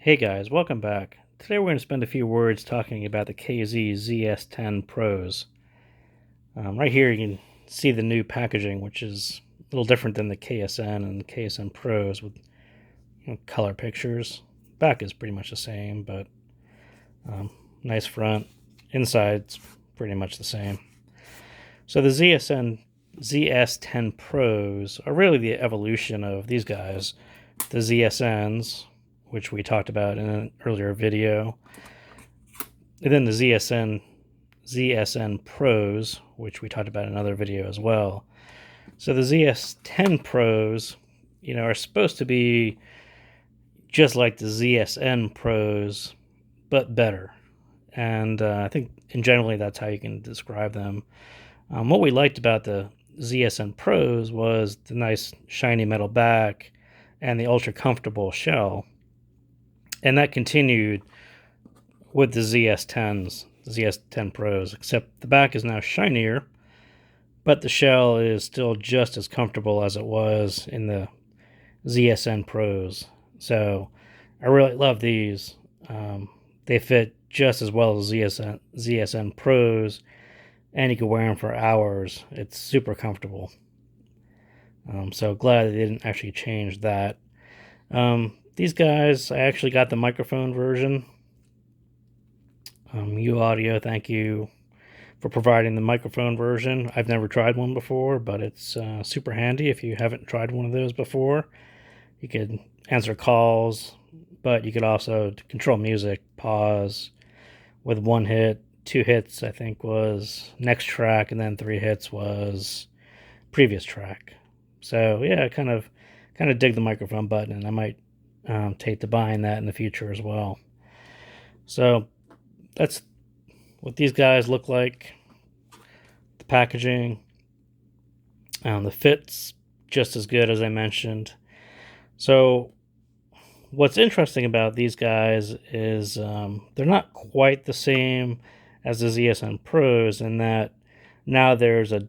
Hey guys, welcome back. Today we're going to spend a few words talking about the KZ ZS10 Pros. Right here you can see the new packaging, which is a little different than the KSN and the KSN Pros with color pictures. Back is pretty much the same, but nice front. Inside's pretty much the same. So the ZS10 Pros are really the evolution of these guys. The ZSNs, which we talked about in an earlier video, and then the ZSN Pros, which we talked about in another video as well. So the ZS10 Pros, are supposed to be just like the ZSN Pros, but better. And I think in generally that's how you can describe them. What we liked about the ZSN Pros was the nice shiny metal back and the ultra comfortable shell. And that continued with the ZS10s, the ZS10 Pros, except the back is now shinier, but the shell is still just as comfortable as it was in the ZSN Pros. So I really love these. They fit just as well as ZSN Pros, and you can wear them for hours. It's super comfortable. So glad they didn't actually change that. These guys, I actually got the microphone version. U Audio, thank you for providing the microphone version. I've never tried one before, but it's super handy if you haven't tried one of those before. You could answer calls, but you could also control music, pause with one hit. 2 hits, I think, was next track, and then 3 hits was previous track. So yeah, I kind of dig the microphone button, and I might take to buying that in the future as well. So that's what these guys look like. The packaging, the fit's just as good as I mentioned. So what's interesting about these guys is they're not quite the same as the ZSN Pros in that now there's a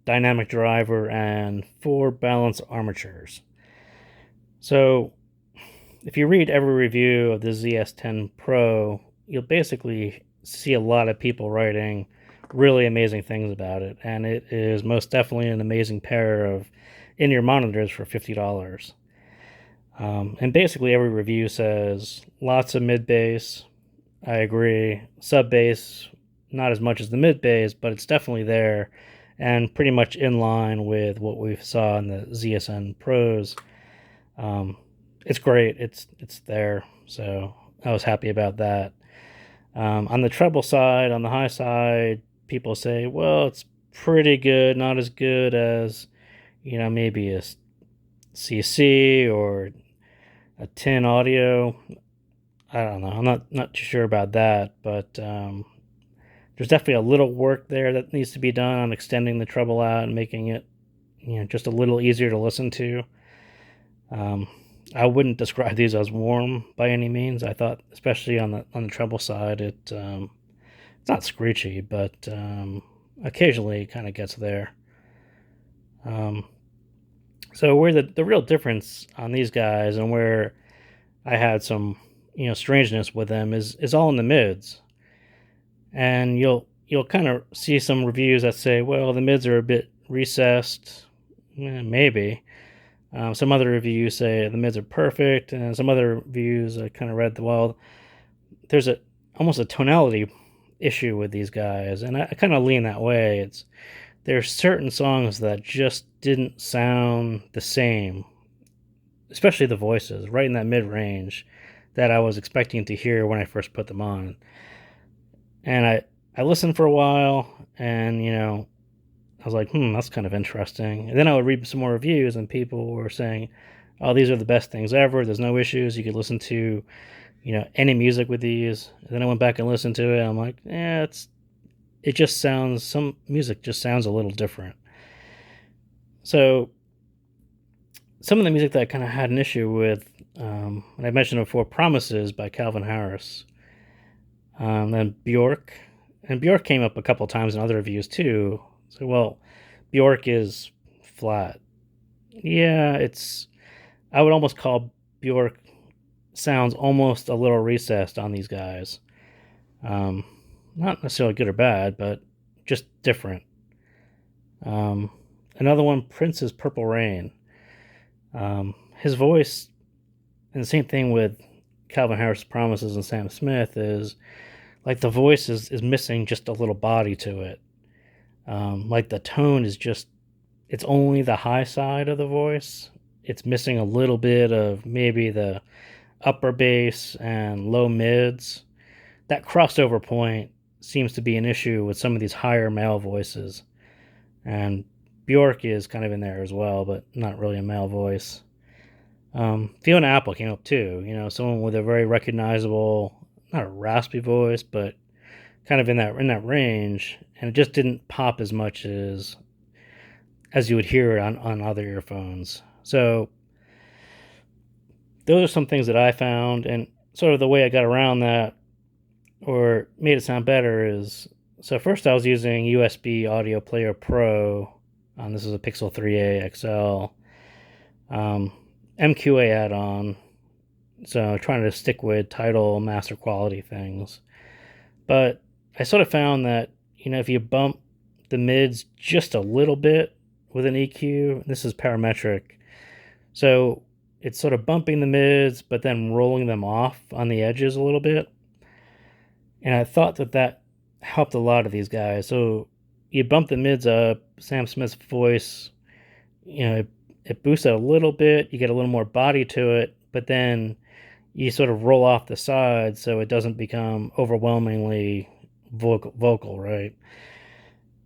dynamic driver and 4 balanced armatures. So if you read every review of the ZS10 Pro, you'll basically see a lot of people writing really amazing things about it, and it is most definitely an amazing pair of in-ear monitors for $50. And basically every review says lots of mid-bass. I agree. Sub-bass, not as much as the mid-bass, but it's definitely there and pretty much in line with what we saw in the ZSN Pros. It's great. It's there. So I was happy about that. On the treble side, on the high side, people say, well, it's pretty good, not as good as, maybe a CC or a tin audio. I don't know. I'm not too sure about that, but there's definitely a little work there that needs to be done on extending the treble out and making it, just a little easier to listen to. I wouldn't describe these as warm by any means. I thought, especially on the treble side, it's not screechy, but occasionally it kind of gets there. So where the real difference on these guys and where I had some strangeness with them is all in the mids, and you'll kind of see some reviews that say, well, the mids are a bit recessed. Maybe. Some other reviews say the mids are perfect, and some other reviews I kind of read, well, there's almost a tonality issue with these guys, and I kind of lean that way. There's certain songs that just didn't sound the same, especially the voices, right in that mid-range that I was expecting to hear when I first put them on. And I listened for a while, and I was like, that's kind of interesting. And then I would read some more reviews, and people were saying, oh, these are the best things ever. There's no issues. You could listen to, any music with these. And then I went back and listened to it. And I'm like, some music just sounds a little different. So some of the music that I kind of had an issue with, and I mentioned before, Promises by Calvin Harris. Then Bjork. And Bjork came up a couple times in other reviews too. So, well, Bjork is flat. Yeah, I would almost call Bjork sounds almost a little recessed on these guys. Not necessarily good or bad, but just different. Another one, Prince's Purple Rain. His voice, and the same thing with Calvin Harris Promises and Sam Smith, is like the voice is missing just a little body to it. Like the tone is just, it's only the high side of the voice. It's missing a little bit of maybe the upper bass and low mids. That crossover point seems to be an issue with some of these higher male voices. And Bjork is kind of in there as well, but not really a male voice. Fiona Apple came up too, someone with a very recognizable, not a raspy voice, but kind of in that range, and it just didn't pop as much as you would hear it on other earphones. So those are some things that I found, and sort of the way I got around that or made it sound better is, so first I was using USB Audio Player Pro. This is a Pixel 3a XL. MQA add-on, so trying to stick with Tidal master quality things. But I sort of found that, if you bump the mids just a little bit with an EQ, this is parametric, so it's sort of bumping the mids but then rolling them off on the edges a little bit. And I thought that helped a lot of these guys. So you bump the mids up, Sam Smith's voice, it boosts it a little bit, you get a little more body to it, but then you sort of roll off the sides so it doesn't become overwhelmingly vocal, right?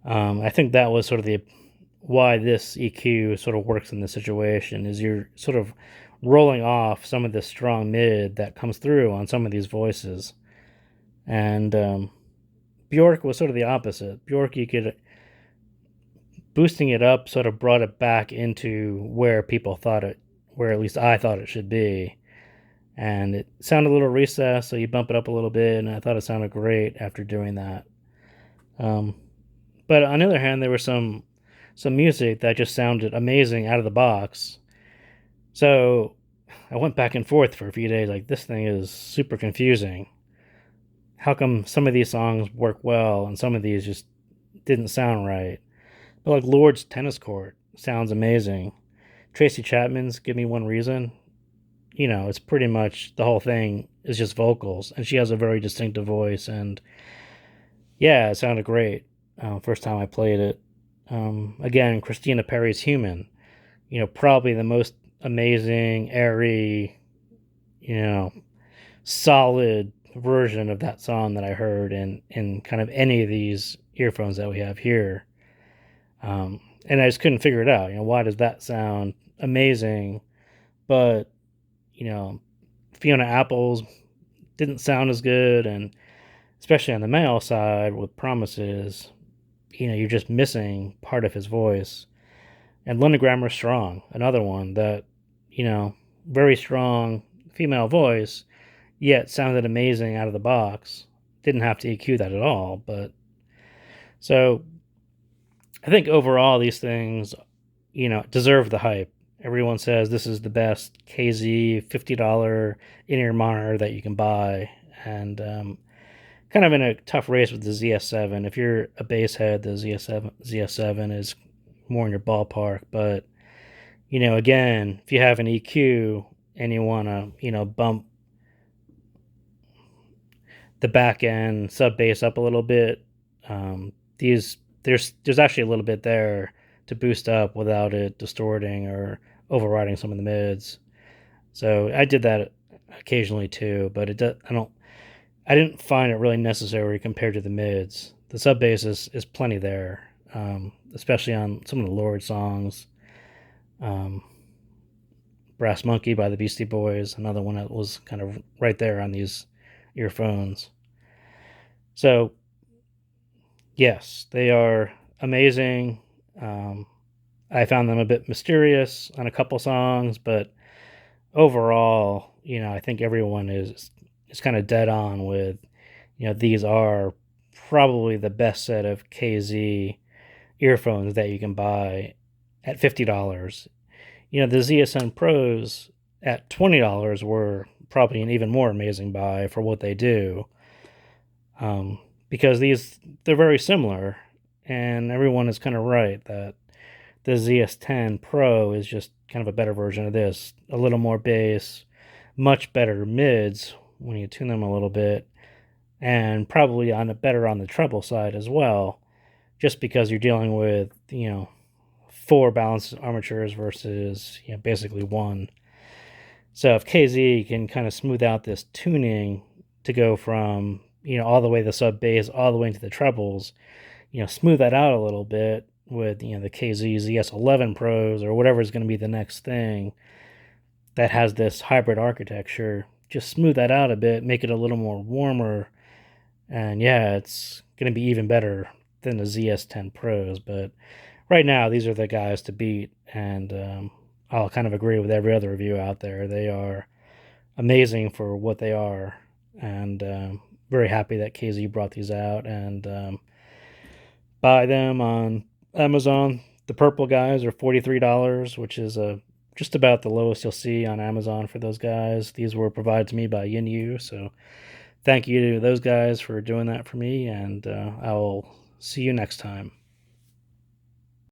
I think that was sort of why this EQ sort of works in this situation, is you're sort of rolling off some of the strong mid that comes through on some of these voices. And Bjork was sort of the opposite. Bjork, boosting it up sort of brought it back into where at least I thought it should be. And it sounded a little recessed, so you bump it up a little bit, and I thought it sounded great after doing that. But on the other hand, there was some music that just sounded amazing out of the box. So I went back and forth for a few days, like, this thing is super confusing. How come some of these songs work well and some of these just didn't sound right? But like Lorde's Tennis Court sounds amazing. Tracy Chapman's Give Me One Reason, it's pretty much the whole thing is just vocals, and she has a very distinctive voice, and yeah, it sounded great first time I played it. Again, Christina Perri's Human, probably the most amazing, airy, solid version of that song that I heard in kind of any of these earphones that we have here. And I just couldn't figure it out. Why does that sound amazing, but Fiona Apple's didn't sound as good, and especially on the male side with Promises, you're just missing part of his voice. And London Grammar Strong, another one that, very strong female voice, yet sounded amazing out of the box. Didn't have to EQ that at all, but so I think overall these things, deserve the hype. Everyone says this is the best KZ $50 in-ear monitor that you can buy, and kind of in a tough race with the ZS7. If you're a bass head, the ZS7 is more in your ballpark. But again, if you have an EQ and you want to bump the back end sub bass up a little bit, there's actually a little bit there to boost up without it distorting or overriding some of the mids. So I did that occasionally too, but I didn't find it really necessary compared to the mids. The sub bass is plenty there, especially on some of the Lorde songs. Brass Monkey by the Beastie Boys, another one that was kind of right there on these earphones. So yes, they are amazing. I found them a bit mysterious on a couple songs, but overall, I think everyone is kind of dead on with, these are probably the best set of KZ earphones that you can buy at $50. The ZSN Pros at $20 were probably an even more amazing buy for what they do. Because they're very similar, and everyone is kind of right that the ZS10 Pro is just kind of a better version of this. A little more bass, much better mids when you tune them a little bit, and probably better on the treble side as well, just because you're dealing with, 4 balanced armatures versus, basically 1. So if KZ can kind of smooth out this tuning to go from, all the way to the sub bass, all the way into the trebles, smooth that out a little bit with, the KZ ZS11 Pros or whatever is going to be the next thing that has this hybrid architecture. Just smooth that out a bit, make it a little more warmer, and yeah, it's going to be even better than the ZS10 Pros. But right now, these are the guys to beat, and I'll kind of agree with every other review out there. They are amazing for what they are, and very happy that KZ brought these out, and buy them on Amazon. The purple guys are $43, which is just about the lowest you'll see on Amazon for those guys. These were provided to me by Yin, so thank you to those guys for doing that for me, and I will see you next time.